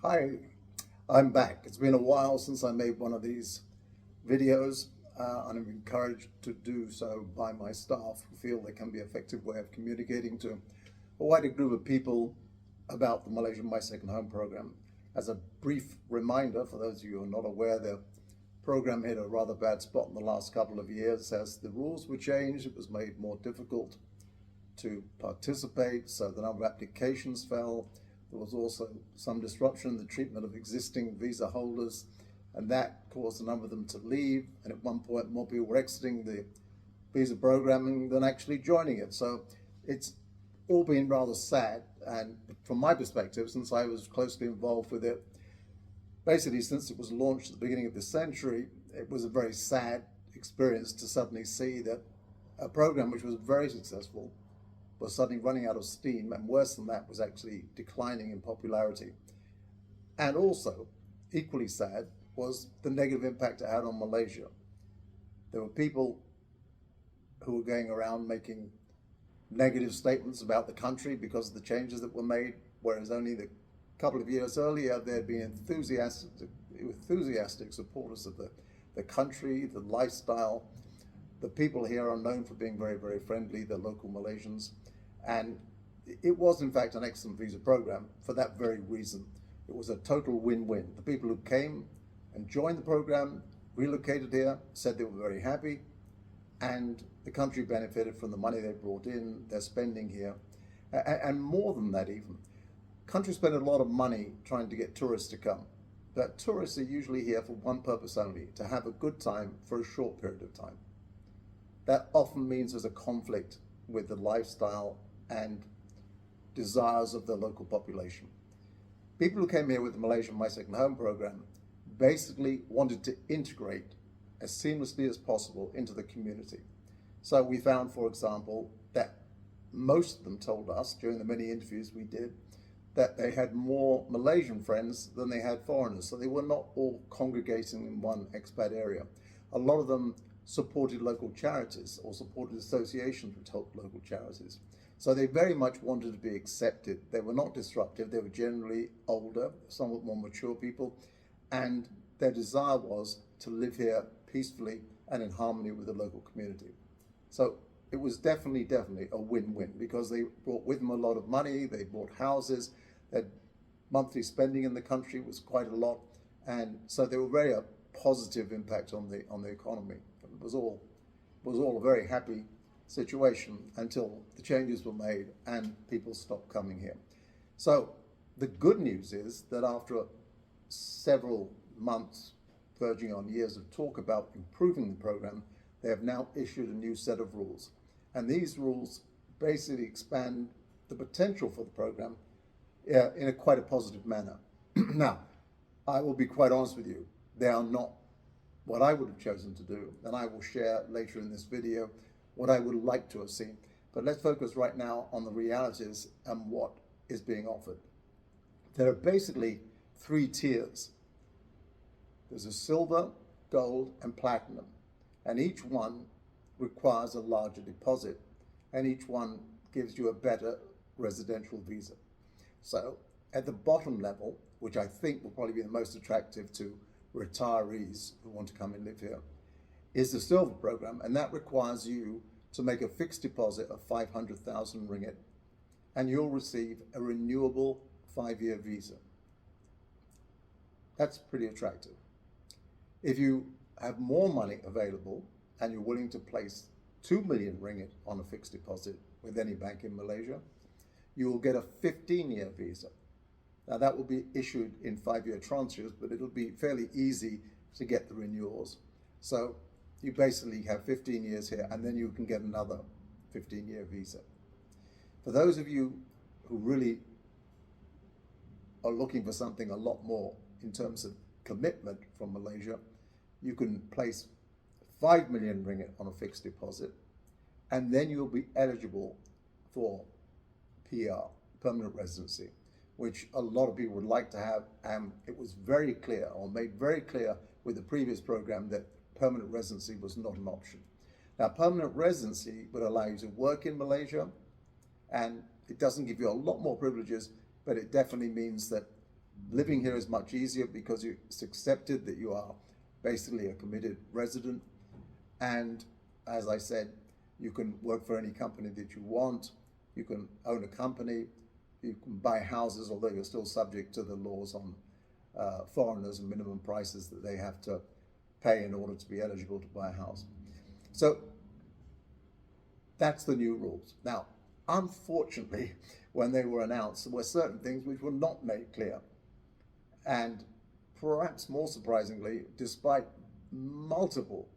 Hi, I'm back. It's been a while since I made one of these videos, and I'm encouraged to do so by my staff who feel they can be an effective way of communicating to a wider group of people about the Malaysian My Second Home program. As a brief reminder, for those of you who are not aware, the program hit a rather bad spot in the last couple of years. As the rules were changed, it was made more difficult to participate, so the number of applications fell. There was also some disruption in the treatment of existing visa holders, and that caused a number of them to leave. And at one point, more people were exiting the visa programming than actually joining it. So it's all been rather sad. And from my perspective, since I was closely involved with it, basically since it was launched at the beginning of this century, it was a very sad experience to suddenly see that a program which was very successful was suddenly running out of steam, and worse than that, was actually declining in popularity. And also, equally sad, was the negative impact it had on Malaysia. There were people who were going around making negative statements about the country because of the changes that were made, whereas only a couple of years earlier there had been enthusiastic supporters of the country, the lifestyle. The people here are known for being very, very friendly, the local Malaysians. And it was, in fact, an excellent visa program for that very reason. It was a total win-win. The people who came and joined the program, relocated here, said they were very happy, and the country benefited from the money they brought in, their spending here. And more than that even, countries spend a lot of money trying to get tourists to come. But tourists are usually here for one purpose only, to have a good time for a short period of time. That often means there's a conflict with the lifestyle and desires of the local population. People who came here with the Malaysian My Second Home program basically wanted to integrate as seamlessly as possible into the community. So we found, for example, that most of them told us during the many interviews we did that they had more Malaysian friends than they had foreigners. So they were not all congregating in one expat area. A lot of them supported local charities or supported associations which helped local charities. So they very much wanted to be accepted. They were not disruptive. They were generally older, somewhat more mature people, and their desire was to live here peacefully and in harmony with the local community. So it was definitely a win-win, because they brought with them a lot of money, they bought houses, their monthly spending in the country was quite a lot, and so they were very a positive impact on the economy. It was all a very happy situation until the changes were made and people stopped coming here. So the good news is that after several months, verging on years of talk about improving the program, they have now issued a new set of rules. And these rules basically expand the potential for the program in quite a positive manner. Now, I will be quite honest with you, they are not what I would have chosen to do, and I will share later in this video what I would like to have seen. But let's focus right now on the realities and what is being offered. There are basically three tiers. There's a silver, gold, and platinum, and each one requires a larger deposit, and each one gives you a better residential visa. So at the bottom level, which I think will probably be the most attractive to retirees who want to come and live here, is the silver program, and that requires you to make a fixed deposit of 500,000 ringgit, and you'll receive a renewable 5-year visa. That's pretty attractive. If you have more money available and you're willing to place 2 million ringgit on a fixed deposit with any bank in Malaysia, you will get a 15-year visa. Now that will be issued in 5-year tranches, but it'll be fairly easy to get the renewals. So you basically have 15 years here, and then you can get another 15-year visa. For those of you who really are looking for something a lot more in terms of commitment from Malaysia, you can place 5 million ringgit on a fixed deposit, and then you'll be eligible for PR, permanent residency, which a lot of people would like to have, and it was very clear, or made very clear with the previous program, that permanent residency was not an option. Now, permanent residency would allow you to work in Malaysia, and it doesn't give you a lot more privileges, but it definitely means that living here is much easier because it's accepted that you are basically a committed resident. And as I said, you can work for any company that you want. You can own a company. You can buy houses, although you're still subject to the laws on foreigners and minimum prices that they have to pay in order to be eligible to buy a house. So that's the new rules. Now, unfortunately, when they were announced, there were certain things which were not made clear. And perhaps more surprisingly, despite multiple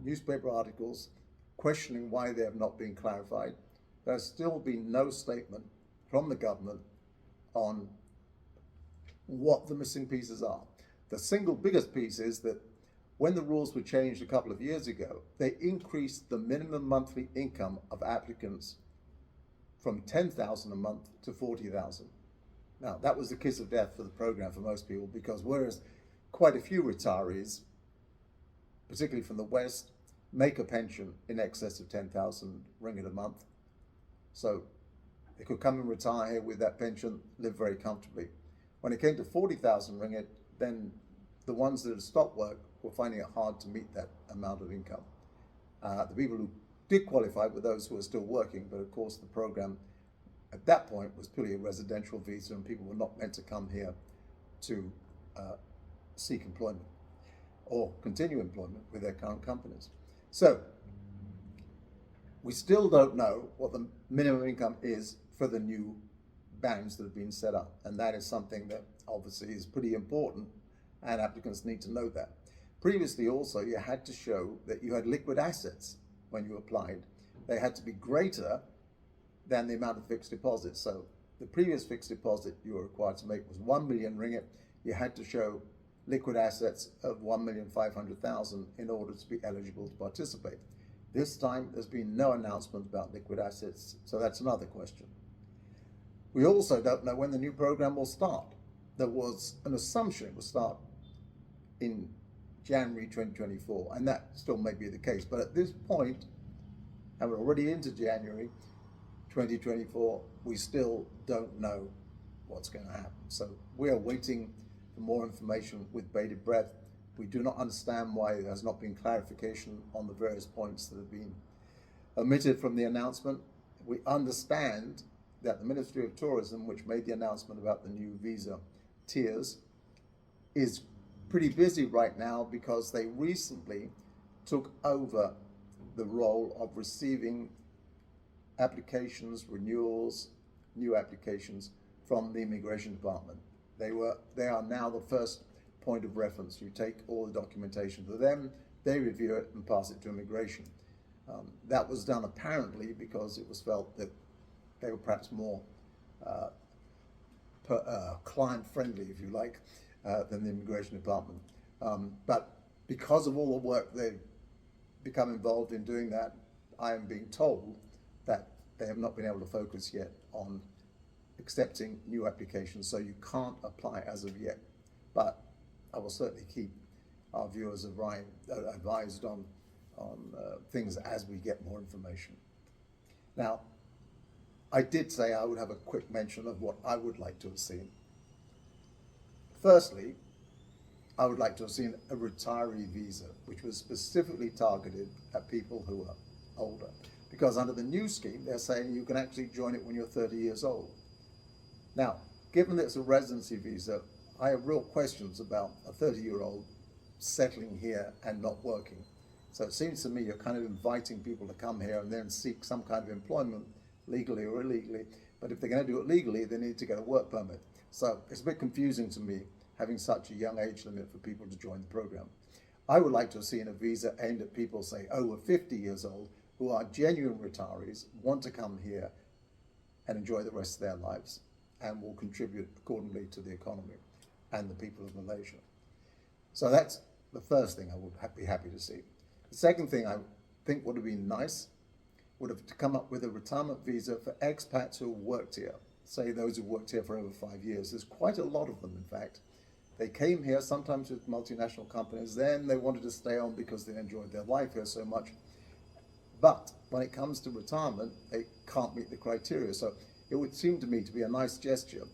newspaper articles questioning why they have not been clarified, there's still been no statement from the government on what the missing pieces are. The single biggest piece is that when the rules were changed a couple of years ago, they increased the minimum monthly income of applicants from $10,000 a month to $40,000. Now, that was the kiss of death for the program for most people, because whereas quite a few retirees, particularly from the West, make a pension in excess of 10,000 ringgit a month, so they could come and retire here with that pension, live very comfortably. When it came to 40,000 ringgit, then the ones that had stopped work were finding it hard to meet that amount of income. The people who did qualify were those who were still working, but of course the program at that point was purely a residential visa, and people were not meant to come here to seek employment or continue employment with their current companies. So we still don't know what the minimum income is for the new bands that have been set up, and that is something that obviously is pretty important, and applicants need to know that. Previously also, you had to show that you had liquid assets when you applied. They had to be greater than the amount of fixed deposit. So the previous fixed deposit you were required to make was 1 million ringgit. You had to show liquid assets of 1,500,000 in order to be eligible to participate. This time, there's been no announcement about liquid assets, so that's another question. We also don't know when the new program will start. There was an assumption it will start in January 2024, and that still may be the case. But at this point, and we're already into January 2024, we still don't know what's going to happen. So we are waiting for more information with bated breath. We do not understand why there has not been clarification on the various points that have been omitted from the announcement. We understand that the Ministry of Tourism, which made the announcement about the new visa tiers, is pretty busy right now because they recently took over the role of receiving applications, renewals, new applications from the Immigration Department. They are now the first point of reference. You take all the documentation to them, they review it and pass it to immigration. That was done apparently because it was felt that they were perhaps more client-friendly, if you like, than the Immigration Department. But because of all the work they've become involved in doing that, I am being told that they have not been able to focus yet on accepting new applications, so you can't apply as of yet. But I will certainly keep our viewers advised on things as we get more information. Now, I did say I would have a quick mention of what I would like to have seen. Firstly, I would like to have seen a retiree visa, which was specifically targeted at people who are older. Because under the new scheme, they're saying you can actually join it when you're 30 years old. Now, given that it's a residency visa, I have real questions about a 30-year-old settling here and not working. So it seems to me you're kind of inviting people to come here and then seek some kind of employment, legally or illegally. But if they're going to do it legally, they need to get a work permit. So it's a bit confusing to me having such a young age limit for people to join the program. I would like to have seen a visa aimed at people, say, over 50 years old, who are genuine retirees, want to come here and enjoy the rest of their lives, and will contribute accordingly to the economy and the people of Malaysia. So that's the first thing I would be happy to see. The second thing I think would have been nice would have to come up with a retirement visa for expats who worked here, say those who worked here for over 5 years. There's quite a lot of them, in fact. They came here sometimes with multinational companies, then they wanted to stay on because they enjoyed their life here so much. But when it comes to retirement, they can't meet the criteria. So it would seem to me to be a nice gesture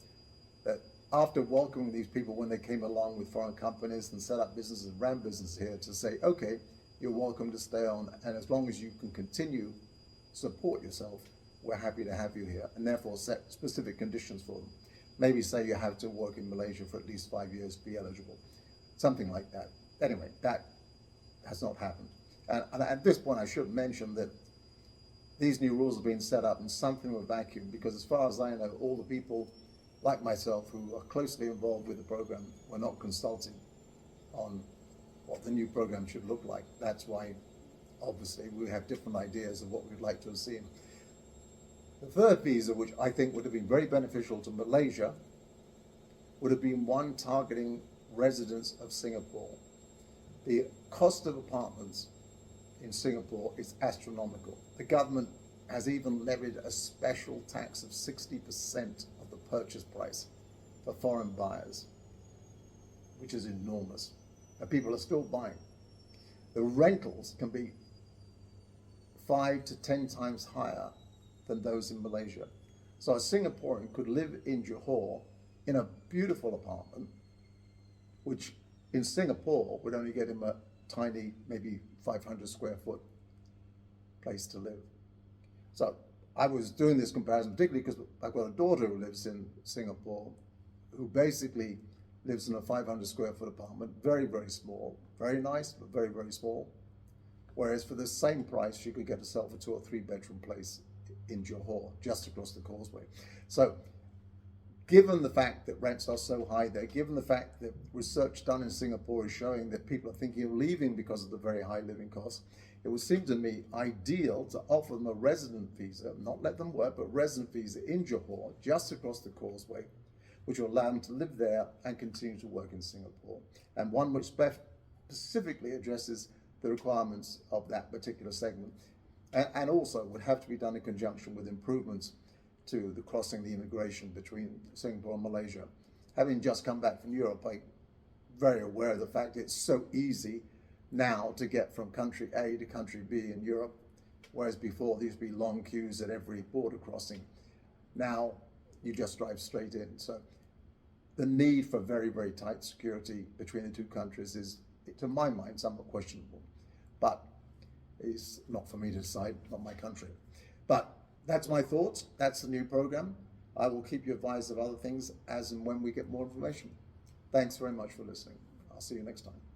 that after welcoming these people when they came along with foreign companies and set up businesses, ran business here, to say, okay, you're welcome to stay on, and as long as you can continue support yourself, we're happy to have you here, and therefore set specific conditions for them. Maybe say you have to work in Malaysia for at least 5 years to be eligible, something like that. Anyway, that has not happened. And at this point, I should mention that these new rules have been set up in something of a vacuum, because as far as I know, all the people like myself who are closely involved with the program were not consulting on what the new program should look like. That's why, obviously, we have different ideas of what we'd like to have seen. The third visa, which I think would have been very beneficial to Malaysia, would have been one targeting residents of Singapore. The cost of apartments in Singapore is astronomical. The government has even levied a special tax of 60% of the purchase price for foreign buyers, which is enormous. And people are still buying. The rentals can be 5 to 10 times higher than those in Malaysia. So a Singaporean could live in Johor in a beautiful apartment, which in Singapore would only get him a tiny, maybe 500 square foot place to live. So I was doing this comparison particularly because I've got a daughter who lives in Singapore, who basically lives in a 500 square foot apartment, very, very small, very nice, but very, very small. Whereas for the same price, she could get herself a 2 or 3 bedroom place in Johor, just across the causeway. So given the fact that rents are so high there, given the fact that research done in Singapore is showing that people are thinking of leaving because of the very high living costs, it would seem to me ideal to offer them a resident visa, not let them work, but resident visa in Johor, just across the causeway, which will allow them to live there and continue to work in Singapore. And one which specifically addresses the requirements of that particular segment. And also would have to be done in conjunction with improvements to the crossing the immigration between Singapore and Malaysia. Having just come back from Europe, I'm very aware of the fact it's so easy now to get from country A to country B in Europe, whereas before there used to be long queues at every border crossing. Now you just drive straight in. So the need for very, very tight security between the two countries is, to my mind, somewhat questionable. But it's not for me to decide, not my country. But that's my thoughts. That's the new program. I will keep you advised of other things as and when we get more information. Thanks very much for listening. I'll see you next time.